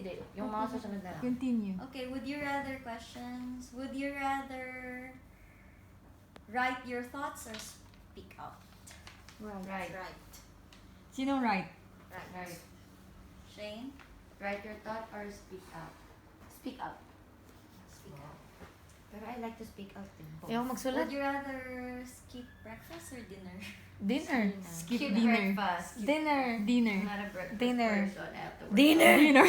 Hindi, yung mga susunod na lang. Continue. Okay, would you rather questions? Would you rather write your thoughts or speak out? Right. Sinong right? Right. Shane? Write your thought or speak out? Speak up. Speak out. Pero I like to speak out din. Ayaw magsulat. Would you rather skip breakfast or dinner? Dinner. Skip Skip dinner. breakfast. Dinner. Dinner. I'm not a breakfast Dinner. person. I have to work. Dinner. Dinner.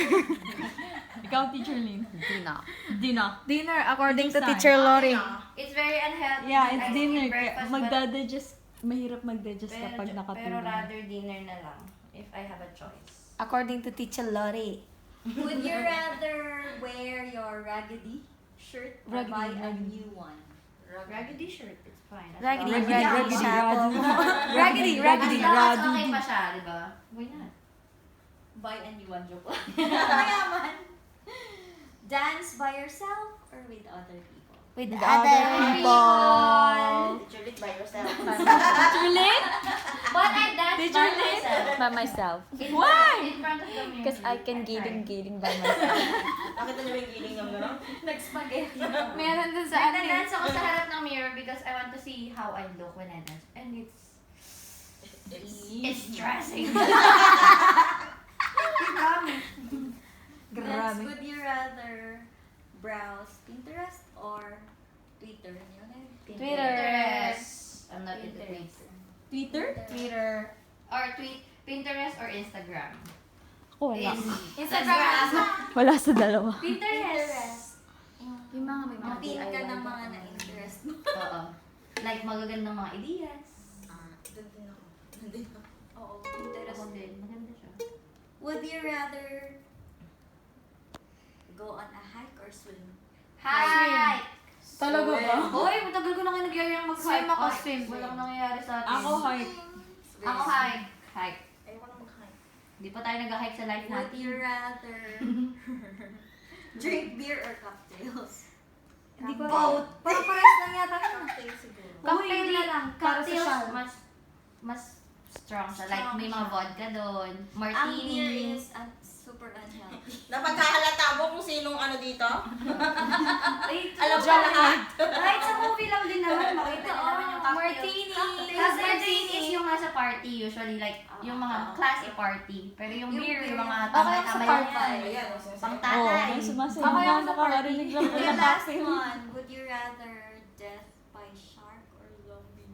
Ikaw, Teacher Lynn. Dinner. Dinner. Dinner, according to Which is Teacher Lori. It's very unhealthy. Yeah, I it's skip dinner. breakfast, but- Magdadigest. Mahirap magdigest pero, kapag pero nakatulog. rather dinner na lang if I have a choice. According to Teacher Lori. Would you rather wear your raggedy shirt or Raggedy, buy a raggedy. new one? Raggedy shirt, it's fine. As Raggedy, long as- raggedy, Raggedy, Raggedy, As raggedy. long as okay pa siya, di ba? Why not? Buy a new one, joke lang. Mayaman. Dance by yourself or with other people? With With other other people. Teacher Lit by yourself. Teacher Lynn? But I dance Did by you learn? myself. By myself. Why? In front of the mirror. Because I can giling by myself. Nakita niyo ba yung giling ng gano'n? Nag-spaghetti. Meron dun sa ano. Nagda-dance ako sa harap ng mirror because I want to see how I look when I dance. And it's stressing. Next, Grabe. would you rather browse Pinterest or Twitter? Twitter. I'm not into Twitter. Twitter? Twitter. Or Pinterest or Instagram. Ako wala. Instagram. Wala sa dalawa. Pinterest. Yung mga may mga Mapin ka DIY ng mga na- na-interest mo. Oo. Like magagandang mga ideas. Doon din ako. Doon din ako. Oo, Pinterest. Ako din. Maganda siya. Would you rather go on a hike or swim? Hi! Talaga ba? Hoy, matagal ko na kayo nagyayang mag-hike. Swim ako, Hike. swim. Walang nangyayari sa atin. Ako hike. Ako hike. Hike. Ayoko na mag-hike. Hindi pa tayo nag-hike sa life Would natin. you rather drink beer or cocktails? Hindi ko Both. Parang lang yata yun. Cocktail siguro. Cocktail na lang. Para sa Cocktails, shot. mas strong siya. Like, may mga Strong siya. vodka doon. Ang beer Martini. is super unhealthy. Napagkahalata mo kung sinong ano dito? Ay, Alam ko lahat. Kahit sa movie lang din naman, makita din naman yung cocktail. Martini. Kasi martini is yung nasa party usually, like, yung mga classy party. Pero yung Yung beer, yung beer. mga Okay, tama-tama sa lang party. yan. Ayan, Pang Oo, tatay. may sumasayaw Ako na yung sa nakakarinig lang ko The ng last cocktail. one, would you rather death by shark or zombie?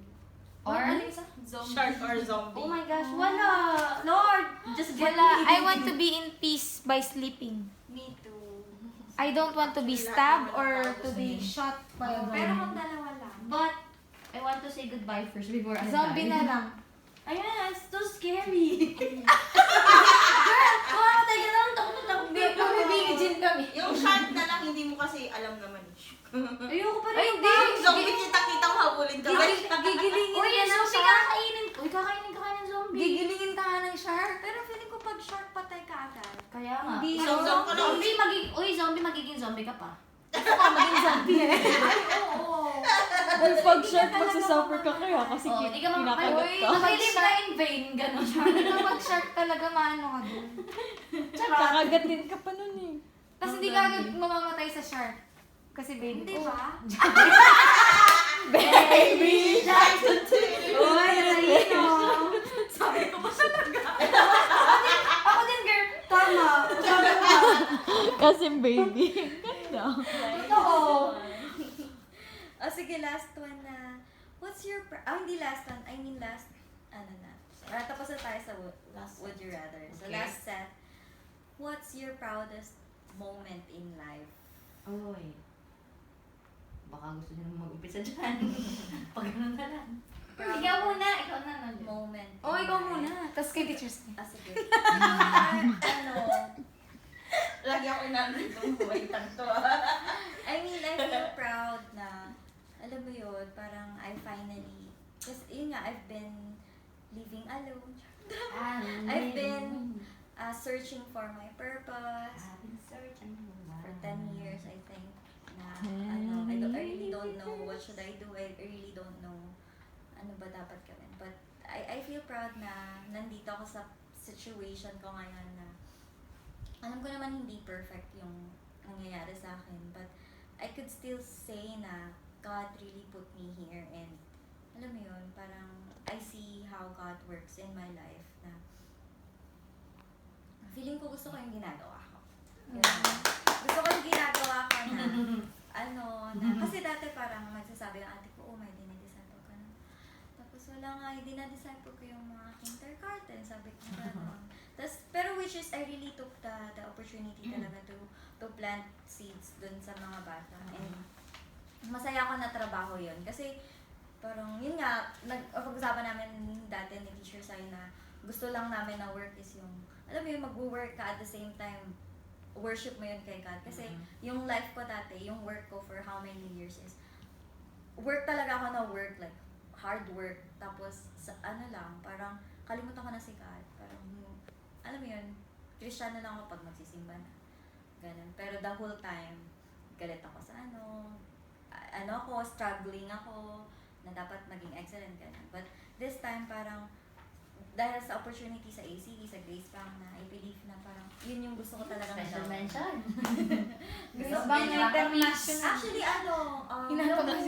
Or, Zombie. Shark or zombie? oh my gosh, wala. Lord, just get Wala. me. I want to be in peace by sleeping. Me too. I don't want to be stabbed or to be shot by a Pero zombie. kung dalawa lang. But, I want to say goodbye first before I Zombie die. na lang. Ayan, it's too scary. Girl, mamamatay ka lang. Takot. Mamibigin kami. Yung shark na lang, hindi mo kasi alam naman. Ayoko pa rin. Ay, hindi. Yung zombie, kita-kita mo habulin ka. Gigilingin Uy, ka yung ng zombie shark. kakainin. Uy, kakainin ka ng zombie. Gigilingin ka nga ng shark. Pero feeling ko pag shark patay ka agad. Kaya nga. Hindi. Zombie magiging zombie ka pa. Maging zombie eh. Oo. Uy, pag shark, magsasuffer ka kaya kasi Oo, di ka kinakagat makakalit. ka. Mag-live ka in vain, gano'n siya. Kapag shark talaga, maano ka dun. Kakagatin ka pa nun eh. Tapos hindi ka agad mamamatay sa shark. Kasi baby Hindi ko. ba? Baby shark. Uy, talino. Sabi ko ba talaga? Ako din, girl. Tama. Sabi ko. Kasi baby. Ganda. Totoo. Sige, last one na. What's your... hindi last one. I mean last... Ano na. Tapos na tayo sa would you rather. So Okay. last set. What's your proudest moment in life? Uy. Baka gusto niyo naman mag-umpisa dyan. Pag ganun na lang. Ikaw muna. Ikaw na. Moment. Oh, in ikaw life. muna. Tapos kay teachers niya. Sige. Ano? Lagi ako inandun itong buwaitan to. I mean, I feel proud na, alam mo yun, parang I finally, kasi yun nga, I've been living alone. I've been searching for my purpose for 10 years, I think. Na, I really don't know what should I do. I really don't know ano ba dapat gawin. But I feel proud na nandito ako sa situation ko ngayon na, alam mo alam ko naman hindi perfect yung nangyayari sa akin, but I could still say na God really put me here, and alam mo yun, parang I see how God works in my life na feeling ko gusto ko yung ginagawa ko. Ganun. Gusto ko yung ginagawa ko na kasi dati parang magsasabi ng ate ko, may dinidisciple ka na. Tapos wala nga, dinadisciple ko yung mga kindergarten, sabi ko gano'n. Pero which is, I really took the opportunity talaga to plant seeds dun sa mga bata. And masaya ako na trabaho yun. Kasi parang, yun nga, pag-usapan namin dati ni Teacher Sai na gusto lang namin na work is yung, alam mo yun, mag-work ka at the same time, worship mo yun kay God. Kasi yung life ko dati, yung work ko for how many years is, work talaga ako na work, like, hard work. Tapos, parang, kalimutan ko na si God. Parang, alam mo yun, Kristiyano lang ako pag magsisimba na. Ganun. Pero the whole time, galit ako sa struggling ako, na dapat maging excellent, ganun. But this time, parang, dahil sa opportunity sa ACB, sa Grace Bank na I believe na parang yun yung gusto ko talaga Special gawin. mention. Grace Bank Bank International. Actually,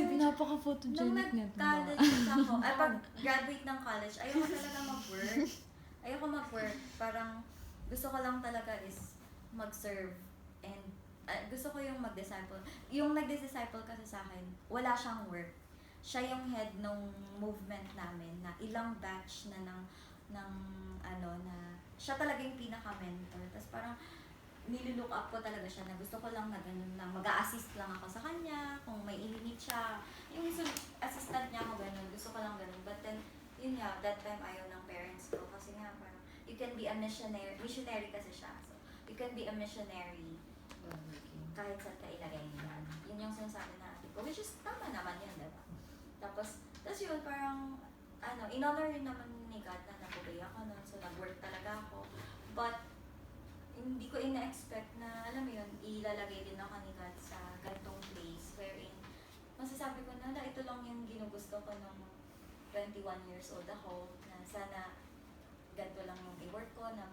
Pinapaka-photogenic nung na ito. nag-college ako, pag graduate ng college, ayoko talaga mag-work. Ayoko mag-work. Parang gusto ko lang talaga is mag-serve. And gusto ko yung mag-disciple. Yung nag-disciple kasi sa akin, wala siyang work. Siya yung head ng movement namin na ilang batch na na siya talaga yung pinaka-mentor. Tapos parang nilulook up ko talaga siya na gusto ko lang na ganun lang, mag-a-assist lang ako sa kanya, kung may ilinit siya, yung assistant niya ako ganun, gusto ko lang ganun. But then, yun nga, that time ayaw ng parents ko kasi nga parang, you can be a missionary kasi siya. So, you can be a missionary kahit saan ka ilagay niya. Yun yung sinasabi na ate ko, which is tama naman yun, diba? Tapos yun, parang, in-honor rin naman ni God na nabugay ako nun. So, nag-work talaga ako. But, hindi ko ina-expect na, alam mo yun, ilalagay din ako ni God sa gantong place wherein, masasabi ko na, ito lang yung ginugusto ko nung 21 years old ako, na sana ganito lang yung i-work ko, na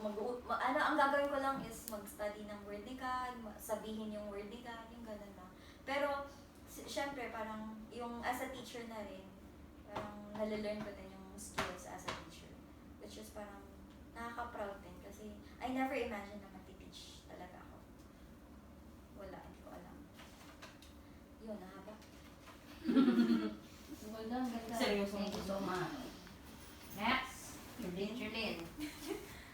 ang gagawin ko lang is mag-study ng word ni God, sabihin yung word ni God, yung gano'n lang. Pero, syempre, parang, yung as a teacher na rin, parang nalalearn ko din yung skills as a teacher. Which is parang nakaka-proud din kasi I never imagined na mag-teach talaga ako. Wala, hindi ko alam. Yun, nahaba. Wala, ganda. Seryoso. Thank you so much. Next, Jerlyn.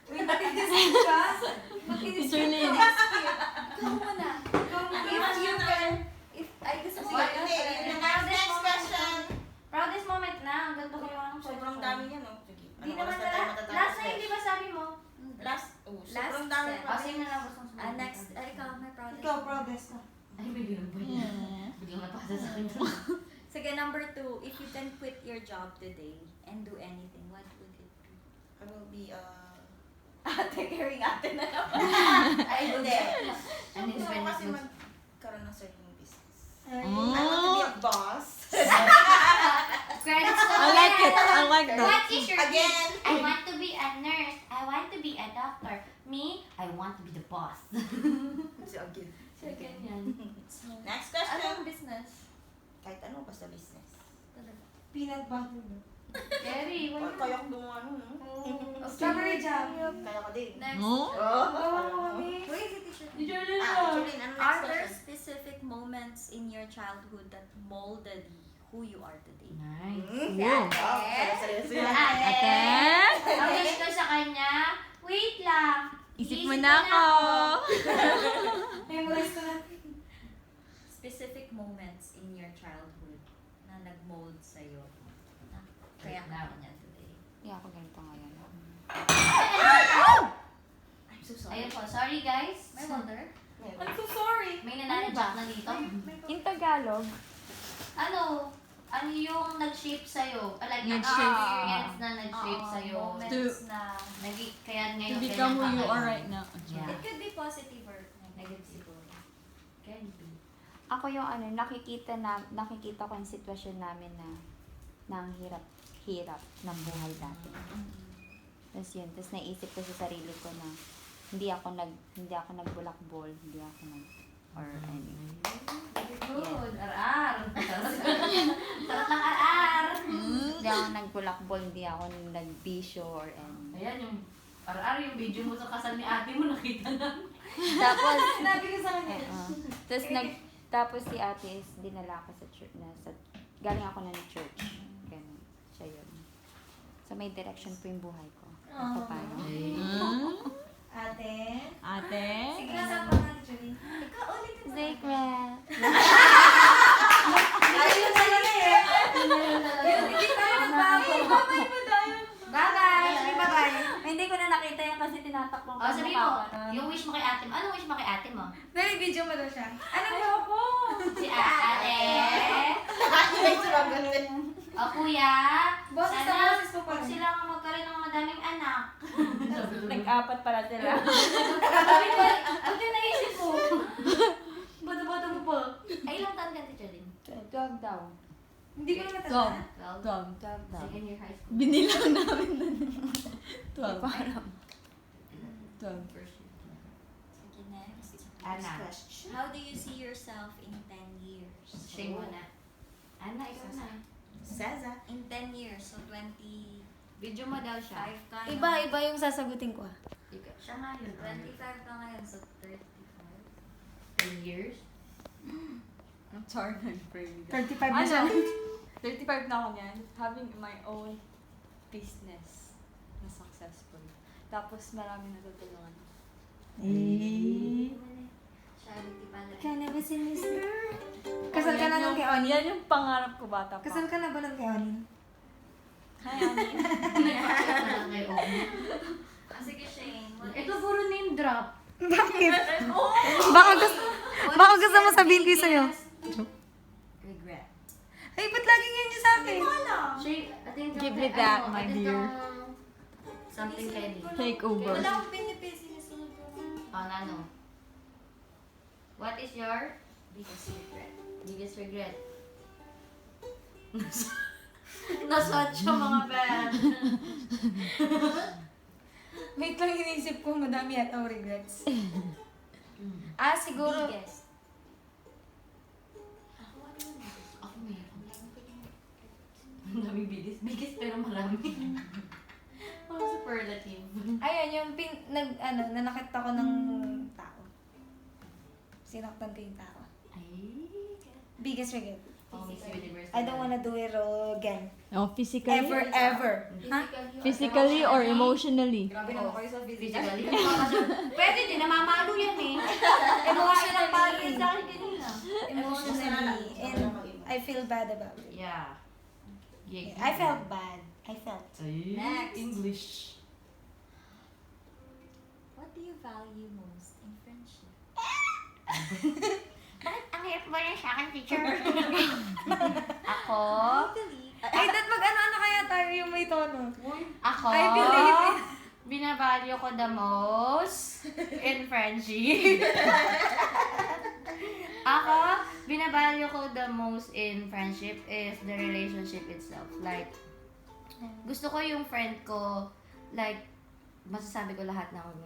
Uy, makinisip ka? Makinisip ka? Ikaw muna. Gusto ko Sige, hindi. Next question. Proudest moment na. Ang ganda ko yung Sobrang dami niya, no? Sige. Hindi Ano naman oras na tayo matatapos? last na hindi ba sabi mo? Sobrang dami. Last Sino na gusto mo sumunod? next, ikaw, may proudest. Ikaw, proudest ka. Ay, biglang ba yan? Biglang napasa sa akin. Sige, number 2, if you can quit your job today and do anything, what would it be? I will be, Ate, caring ate na naman. Ay, Hindi. And Gusto ko kasi it's magkaroon ng certain business. Mm. I want to be a boss. Credits to I like it. I like that. What is your Again. I want to be a nurse. I want to be a doctor. Me? I want to be the boss. So, again. So, ganyan. Next question. Anong business? Kahit ano, basta business. Talaga. Peanut butter. Jerry, Ay, kaya ko gumawa nun, no? Strawberry jam. Kaya ko din. Next. No? Oh. Wait, si teacher. Teacher Lynn, ano Are next there question? specific moments in your childhood that molded who you are today? Nice. Wow. Seryoso yan. Ate? Ang wish ko sa kanya, wait lang. Isip Iisip mo na ako. Memorize ko natin. Specific moments in your childhood na nag-mold sa'yo. Na kaya ka ganyan today. Hindi ako ganito ngayon. I'm so sorry. Ayun po, sorry guys. May wonder? I'm so sorry. May nananadyak na dito. In Tagalog, Ano yung nag-shape sa'yo? Like, Nag-shape. experience na nag-shape sa'yo. Moments na Kaya to ngayon, become who ganyan you ka are ngayon. right now. Yeah. it could be positive or Negative siguro. Can be. Ako yung nakikita ko yung sitwasyon namin na ang hirap ng buhay dati. Tapos yun, tapos naisip ko sa sarili ko na hindi ako nagbulakbol, hindi ako or any. Good. Ar-ar. Sarap ng ar-ar. Hindi ako nagbulakbol, hindi ako nagbisyo or any. Ayan, yung ar-ar, yung video mo sa kasal ni ate mo, nakita na. Tapos, Sinabi ko sa kanya. tapos si ate is dinala ako sa church, galing ako na ng church. Ganun. Siya yun. So, may direction po yung buhay ko. Ako paano. Ate. Ate? Sige, kasama ka natin, Julie. Ikaw ulit. Secret! Ayun talaga eh. Hindi tayo nagbago. Babay mo tayo. Bye-bye. Sige, bye-bye. Hindi ko na nakita yan kasi tinatakbong Oh, sabi mo, yung wish mo kay ate mo. Anong wish mo kay ate mo? Dali, video mo daw siya. Ano mo ako? Si ate. O kuya. Boses na Sana boses ko pa huwag rin. silang magkaroon ng madaming anak. Nag-apat pala sila. Ano yung naisip mo? Bata-bata mo pa. Ay, ilang taon ka, Teacher Lynn? 12 daw. Hindi ko na matanda. 12 12 daw. Second year high school. Binilang namin na. 12. Parang 12. First year. Okay, next. Ana. How do you see yourself in 10 years? Shame mo na. Ana, ikaw na. Saza. In 10 years, so 25 Video mo daw siya. ka na. Iba yung sasagutin ko. Ikaw, siya nga yun. 25 ka ngayon, so 35. 10 years? I'm sorry, nag-pray. 35 na siya. 35 na ako niyan. Having my own business na successful. Tapos marami natutulungan. Charity pala. Can I be seen this girl? Kasal ka na nung kay Oni? Yan yung pangarap ko bata pa. Kasal ka na ba nung kay Oni? Hi, Ani. Nagpakita na lang kay Omi. Sige, Shane. Ito puro name drop. Bakit? Baka gusto mo sabihin ko yung sa'yo. Regret. Ay, ba't laging yan yung sa akin? Shay, atin Give me that, my dear. Something kay Lee. Take over. Wala akong pinipisi na sunod ko. Oh, Nano. What is your Biggest regret. biggest regret? Nasot siya mga pet. Wait lang, iniisip ko, madami yata ang regrets. Siguro, Biggest. Ako meron. Ang daming biggest. Biggest pero marami. Parang superlative. ayun, yung nanakit ako ng tao. Sinaktan ko yung tao. Ay. Biggest regret. Oh, Miss Universe. I don't wanna do it again. Oh, physically? Ever. Ha? Physically or emotionally? Grabe naman kayo sa physical. Physically. Pwede din, namamalo yan eh. Emotionally. Palo yan sa akin kanina. Emotionally. And I feel bad about it. Yeah. Yeah. I felt bad. I felt. Next. English. What do you value most in friendship? Bakit ang hirap ba yan sa akin, teacher? Ako? Ay, mag-ano kaya tayo yung may tono? Ako? I believe it. Binavalue ko the most in friendship. Ako, binavalue ko the most in friendship is the relationship itself. Like, gusto ko yung friend ko, like, masasabi ko lahat ng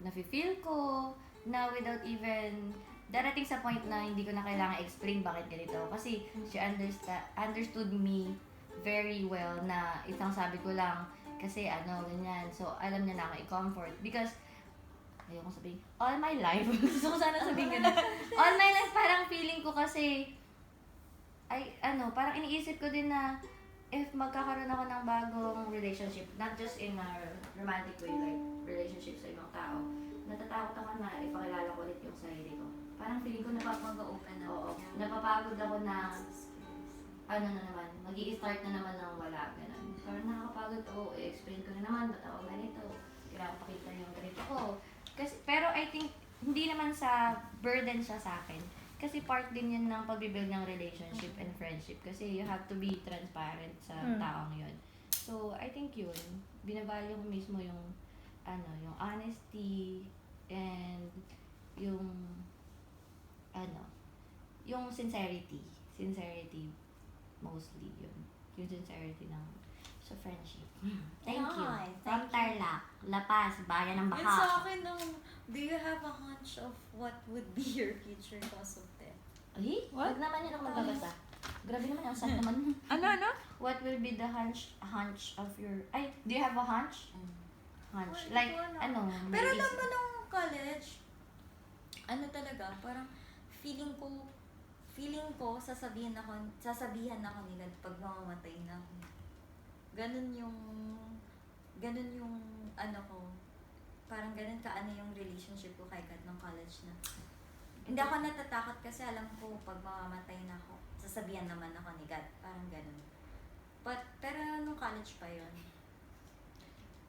nafe-feel ko, na without even darating sa point na hindi ko na kailangan explain bakit ganito. Kasi she understood me very well na isang sabi ko lang kasi ganyan. So, alam niya na ako i-comfort. Because, ayoko sabihin, all my life, gusto ko sana sabihin ganun. All my life, parang feeling ko kasi, parang iniisip ko din na if magkakaroon ako ng bagong relationship, not just in a romantic way, like relationship sa ibang tao, natatakot ako na ipakilala ko ulit yung sarili ko. Parang feeling ko Mag-open up. Oo. Napapagod ako na, mag-i-start na naman ng wala, ganun. Parang nakakapagod ako, i-explain ko na naman, ba't ako ganito, kailangan ko pakita yung ganito ko. Pero I think, hindi naman sa burden siya sa akin. Kasi part din yun ng pag-build ng relationship and friendship. Kasi you have to be transparent sa taong yun. So, I think yun, binavalue ko mismo yung, yung honesty, and yung yung sincerity mostly yun, yung sincerity ng sa friendship. Thank you. Ay, From thank you. Tarlac, La Paz, Bayan ng Yun Baka. sa akin, do you have a hunch of what would be your future cause of death? Ay, wag naman yun ako magbabasa. Grabe naman, ang sad naman. Ano? What will be the hunch of your... Ay, do you have a hunch? Hunch. Wala, Like, wala. ano? may Pero isip- naman nung college, ano talaga, parang feeling ko sasabihan ako ni God pag mamamatay na ako. Ganun yung ano ko, parang ganun ka ano yung relationship ko kay God nung college na. Hindi ako natatakot kasi alam ko pag mamamatay na ako, sasabihan naman ako ni God. Parang ganun. Pero nung college pa yun.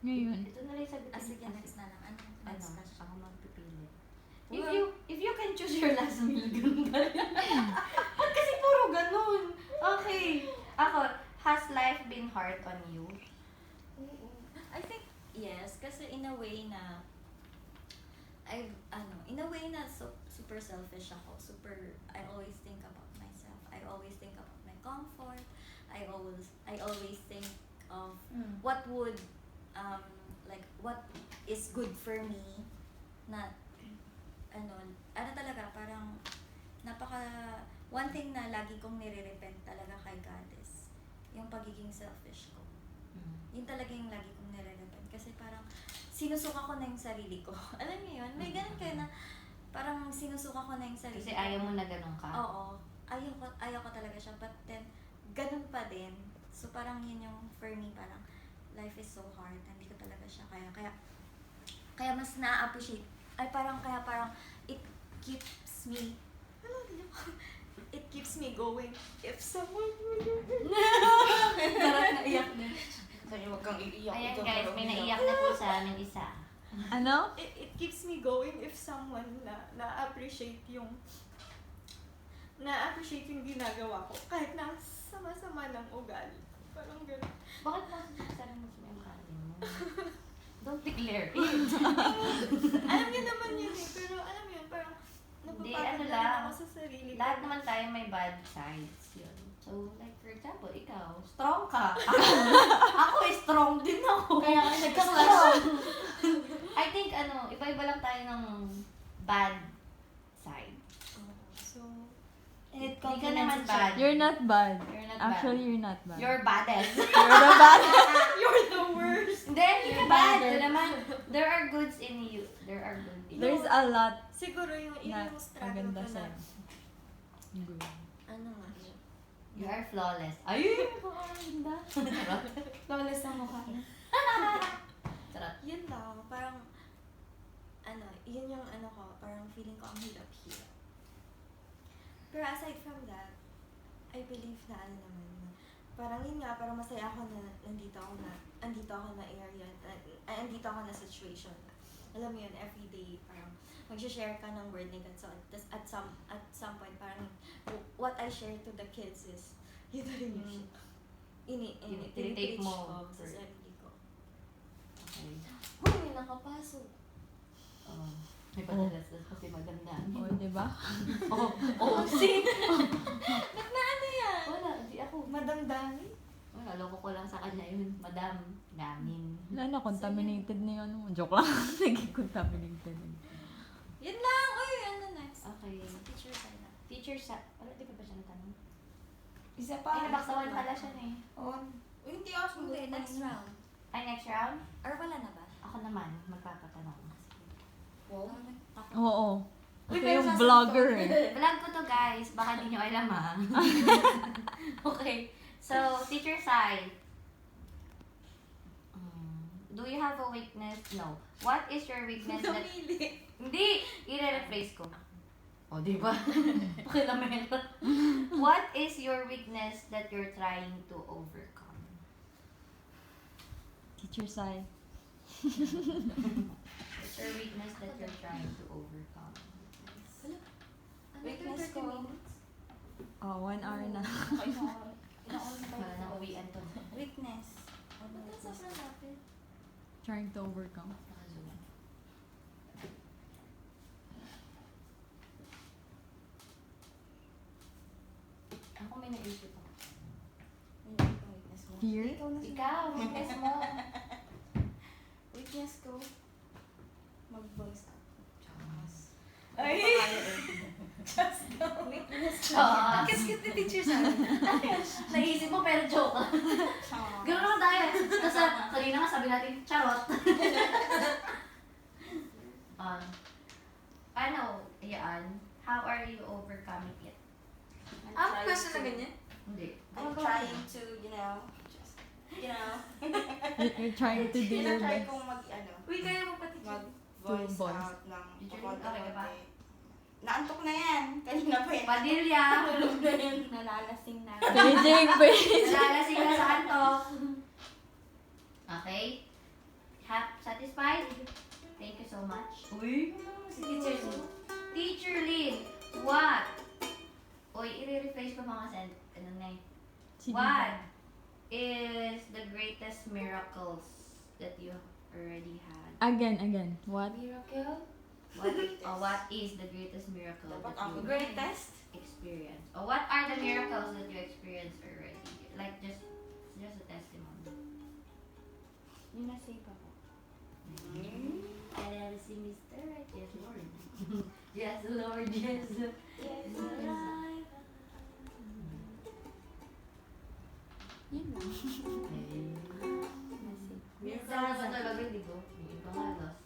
Ngayon. Ito na lang yung sagot. Sige, next na lang. Ano? Ano? Next question. Ako magpipili. Well- If you can choose your last meal, ganun ba rin? Ba't kasi puro ganun? Okay. Ako, has life been hard on you? I think, yes. Kasi in a way na, super selfish ako. I always think about myself. I always think about my comfort. I always think of what would, what is good for me. Na, talaga, parang, one thing na lagi kong nire-repent talaga kay God is, yung pagiging selfish ko. Yun talaga yung lagi kong nire-repent. Kasi parang, sinusuka ko na yung sarili ko. Alam niyo yun? May ganun kayo na, parang sinusuka ko na yung sarili Kasi ko. ayaw mo na ganun ka? Oo. Ayaw ko talaga siya. But then, ganun pa din. So parang yun yung, for me, parang, life is so hard. Hindi ko talaga siya kaya mas na-appreciate. Parang, it keeps me, it keeps me going. If someone would parang naiyak na. Sabi, wag kang iiyak. Ayan ikaw guys, parang may iiyak. naiyak na po sa amin isa. Ano? It keeps me going if someone na-appreciate yung ginagawa ko. Kahit na sama-sama ng ugali. Parang gano'n. Bakit mo sabi mo sa yung kali mo? Don't declare it. Alam niyo naman yun eh. Pero alam mo yun, parang Hindi, napapagod ano na rin lang. ako sa sarili ko. Lahat naman tayo may bad sides. Yun. So, like for example, ikaw, strong ka. Ako strong din ako. Kaya ka nagka-clash. I think, iba-iba lang tayo ng bad side. So, And it Hindi ka naman bad. You're not bad. You're not Actually, bad. you're not bad. You're baddest. You're the bad. you're the worst. Hindi, you're You're bad. badder. Ito naman, there are goods in you. There are good in you. There's a lot Siguro yun na yung struggle maganda ko na. sa'yo. Good. Ano nga yun? You are flawless. Ay, maganda. Charot. Flawless ang mukha niya. Charot. Yun lang. Parang, yun yung ko, parang feeling ko ang hirap-hirap. Pero aside from that, I believe na parang yun nga, parang masaya ako na andito ako na area, andito ako na situation. Alam mo yun, everyday, parang mag-share ka ng word ni God. So, at some point, parang what I share to the kids is, yun na rin yung Tinitake mo ko sa for- sarili ko. Okay. Uy, may nakapasok. May padalas kasi maganda. O, diba? See? Ba't na ano yan? Wala, di ako. Madam Dami? Wala, loko ko lang sa kanya yun. Madam, namin. Wala na, contaminated na yun. Joke lang. Naging contaminated. Yun lang! Uy, ano next? Okay. Teacher tayo na. Teacher sa... Wala, di pa ba siya natanong? Isa pa. Ay, nabaksawan pala siya eh. On. Uy, hindi ako sumunod. Okay, next round. Ay, next round? Or wala na ba? Ako naman, magpapatanong. Wow. Oo. Uy, Ito pero yung sasagot vlogger ko. eh. Vlog ko to guys, baka di nyo alam ha. Okay, so teacher side. Do you have a weakness? No. What is your weakness that... Namili. Hindi! I-rephrase ko. O, di ba? Pakilamero. What is your weakness that you're trying to overcome? Teacher Sai. What's your weakness that you're trying to overcome? Weakness ko. Oh, 1 hour na. Wala na uwian to. Weakness. Ba't sobrang lapit? Trying to overcome. Nakazoom. Ako may naisip ako. Hindi ko weakness mo. fear? Ikaw, weakness mo. Weakness ko, mag-voice out. Ay! Weakness ko. Oo. Cute ni teacher sa akin. Naisip mo pero joke lang. Gano'n naman tayo. Tapos kanina nga sabi natin, charot. Ano, yan. How are you overcoming it? Question na ganyan? Hindi. I'm trying to, just, You're trying to do your tinatry best. kong Uy, kaya mo pati. mag-voice voice. out ng Teacher, konti. okay ka ba? Naantok na yan. Kanina pa yan. Padilya. Tulog na yan. Nalalasing na. Paging, Nalalasing na sa antok. Okay? Satisfied? Thank you so much. Uy, si Teacher Lynn. Teacher Lynn, what? Uy, i-rephrase ko mga ano na eh. What is the greatest miracles that you already had? Again. What? Miracle? What is the greatest miracle Dapat that you ako Greatest? experienced? Or what are the miracles that you experienced already? Like just a testimony. Yun na say pa po. Can I see Mr. Right? Yes, Lord. Yes, Lord. Yes. Yes, Lord. Yun lang. Minsan na ba talaga, di ba? Yung iba nga lost.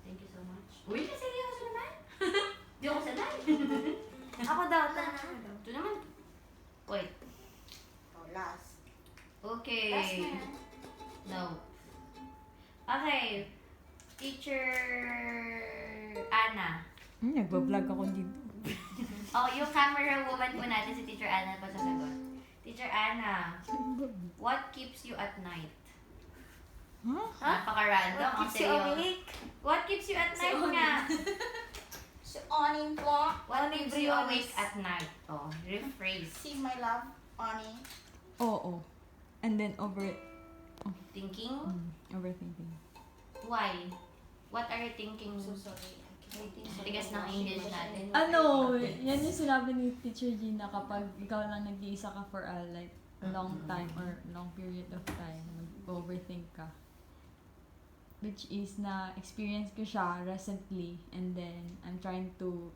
Thank you so much. Uy, kasi hindi ako sanay. Di ako sanay. Ako daw, tanong daw. Ito naman. Wait. Oh, last. Okay. Last na yan. No. Okay. Teacher Anna. Nagbablog ako dito. Oh, yung camera woman po natin si Teacher Anna pa sasagot. Teacher Anna, what keeps you at night? Huh? Napaka-random. What Ang keeps you seryo. awake? What keeps you at night nga? Si Oni po. What keeps you awake at night? Oh, rephrase. See my love, Oni. Oo. And then Thinking? overthinking. Why? What are you thinking? So sorry. Tigas ng English natin. Ano, yan yung sinabi ni Teacher Gina kapag ikaw lang nag-iisa ka for a long time or long period of time, mag-overthink ka. Which is na-experience ko siya recently and then I'm trying to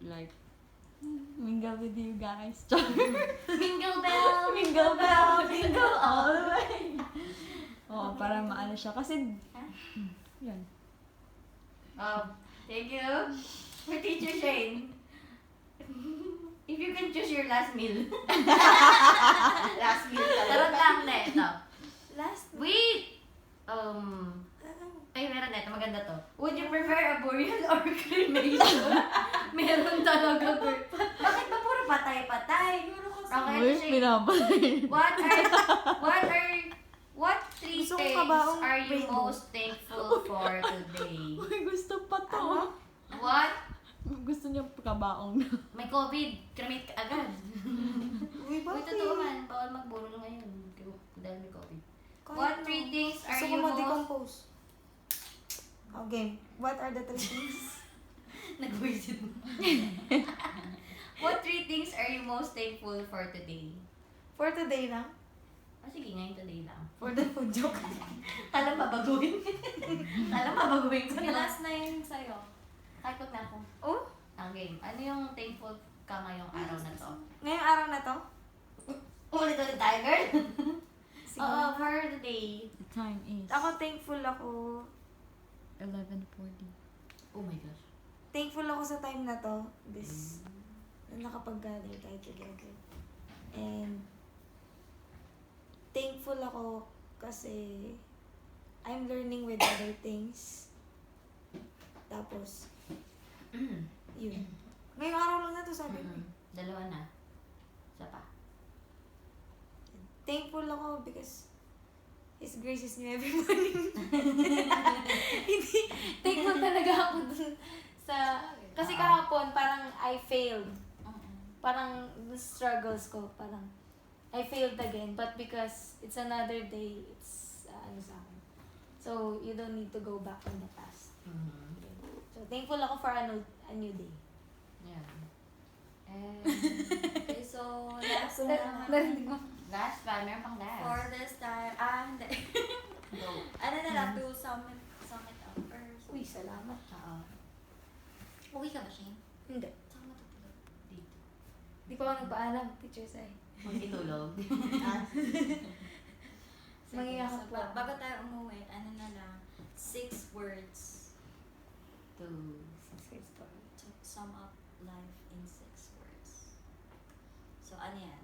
mingle with you guys. Mingle bell! Mingle bell! Mingle all the way! Oo, para maano siya. Kasi, yan. Thank you. For Teacher Shane. If you can choose your last meal. Last meal talaga. Tarot lang na ito. Last Wait! Ay, meron na ito. Maganda to. Would you prefer a burial or cremation? Meron talaga. Bakit ba puro patay-patay? Okay, Uy, Shane. pinabay. What three Gusto ko things kabaong are you rainbow. most thankful for today? Uy, gusto pa to. What? Gusto niya kabaong na. May COVID. Cremate ka agad. Uy, Uy, bakit? totoo man. Bawal magburo ngayon. Dahil may COVID. Kahit What na. three things are Gusto ko you most... ma-decompose. Okay. What are the 3 things? Nag-visit mo. What three things are you most thankful for today? For today lang? Sige, ngayon today lang. For the food joke. Alam babaguhin. Alam babaguhin ko na. Last na yun sa'yo. Kahit wag na ako. Oh? Ang game. Ano yung thankful ka ngayong araw na to? Ngayong araw na to? Ulit-ulit tayo, girl. Sige. Oo, for the day. The time is Ako thankful ako. 11:40. Oh my gosh. Thankful ako sa time na to. This, na nakapag-gather tayo together. And, thankful ako kasi I'm learning with other things. Tapos, yun. Ngayong araw lang na to sabi ko. Dalawa na. Isa pa. Thankful ako because His grace is new every morning. Hindi, thankful talaga ako dun sa, kasi kahapon parang I failed. Parang the struggles ko, parang I failed again. But because it's another day, it's ano sa akin. So, you don't need to go back on the past. So, thankful ako for a new day. Yeah. Okay, so last na naman. Narinig mo? Last pa, meron pang last. For this time, hindi. Go. Ano na lang, to sum it up. Or, Uy, salamat. Oo. uwi ka ba, Shane? Hindi. Saan mo tutulog? Dito. Di pa ako nagpaalam, Teacher Sai. Magtitulog. Sige, Mangyayakap so, lang. bago tayo umuwi, ano na lang, 6 words To to sum up life in 6 words. So, ano yan?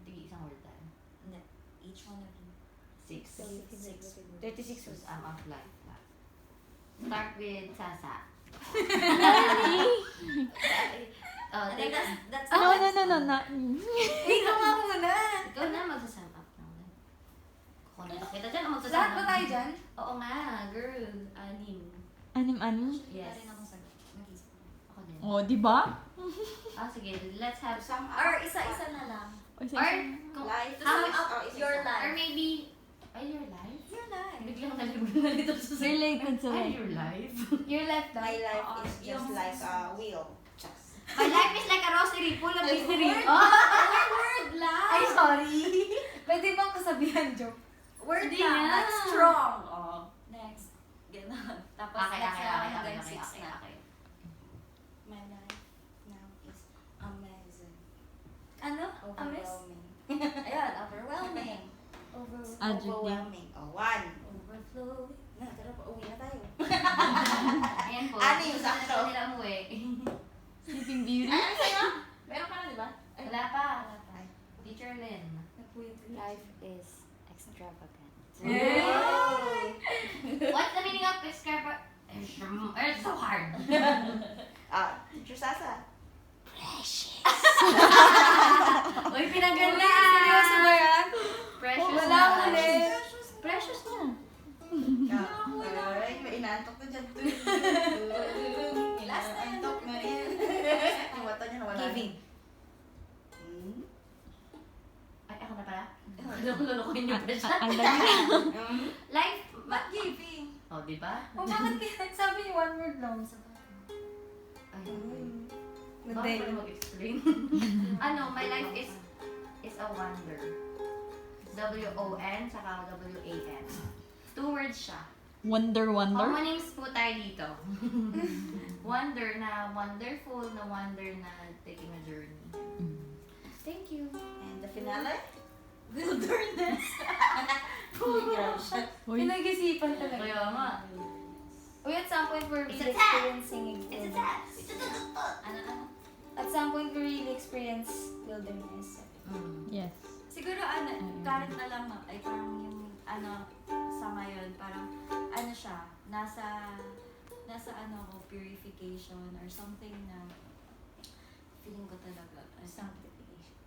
Sige, isang word tayo. Hindi, each one of you. 6. 6 words. 36 So, words. I'm off life. Start with Sasa. I think that's No, no, no, no, not me. Ikaw nga muna! Ikaw na magsasum up ng life. Kukunin kita dyan o magsasum Lahat up? ba tayo dyan? Oo nga, girl. Anim. Anim-anim? Yes. Yes. rin ako sagot. Mag-isip ko. Ako din. Oh, di ba? Sige, let's have Sum up. Or isa-isa na lang. O, Or, kung, Life. To How sum is- up isa-isa. your or life. maybe, your life? Your life. Biglang nalibog na dito sa Related sa Ay, life. your life? Your left My life is Oo, just yung like a 6 wheel. Just. My life is like a rosary full of mystery. Word lang. Ay, sorry! Pwede bang kasabihan joke? Word Hindi lang. na. That's strong. Oh. Next. Ganon. Tapos Okay, next okay, na okay, hanggang okay, 6 na. okay. My life now is amazing. Ano? Amiss? Overwhelming. Ayan, overwhelming. Adjective. Overwhelming. Oh, 1. Overflowing. Na, tara pa, uwi na tayo. Ayan po. Anim, sakto. Saan nila umuwi? Sleeping Beauty? Ay, ano sa'yo? Meron ka na, di ba? Ay, Wala pa. Ay. Teacher Lynn. Life is extravagant. What's the meaning of extrava... It's so hard. Teacher Sasa. Uy, pinaganda. Seryoso ba yan? Precious Wala na. ulit. Precious na. Ay, may inaantok na dyan. Last na yan. Inaantok na yan. Ang mata niya nawala. Giving. Hmm? Ay, ako na pala. Lulukuhin niyo pa siya. Ang dami. Life. But giving. Oh, di ba? O bakit kaya nagsabi niyo one word lang? Ay, Good bakit day. pala mag-explain? my life is a wonder. W-O-N, saka W-A-N. 2 words siya. Wonder, wonder? Homonyms po tayo dito. Wonder na wonderful, na wonder na taking a journey. Thank you. And the finale? Wilderness. Grabe siya. Uy, Pinag-isipan talaga. Kaya nga. Uy, at some point we're It's really a test. experiencing It's a wilderness. test. Ano? At some point we really experience wilderness. yes. Siguro current na lang, no? Ay parang yung sa ngayon, parang siya, nasa purification or something na feeling ko talaga. Sanctification.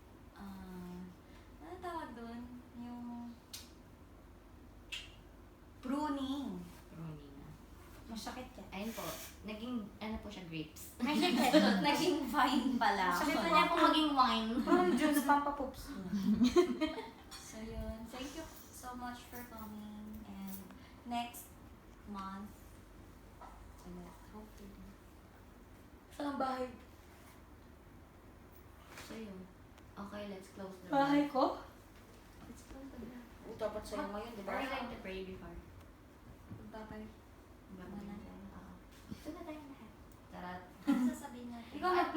Ano tawag doon? Yung pruning. Pruning na. Masakit yan. Ayun po. Naging, po siya, grapes. Naging vine pala. Gusto niya po maging wine. Parang juice, pampapoops. So yun, thank you so much for coming, and next month, hopefully. Saan ang bahay? So yun. Okay, let's close the Bahay ko? Let's close the door. Dapat sa'yo ngayon, di Or ba? you like to pray before? Bye-bye. Ito na tayo lahat. Ano sasabihin natin? Ikaw mag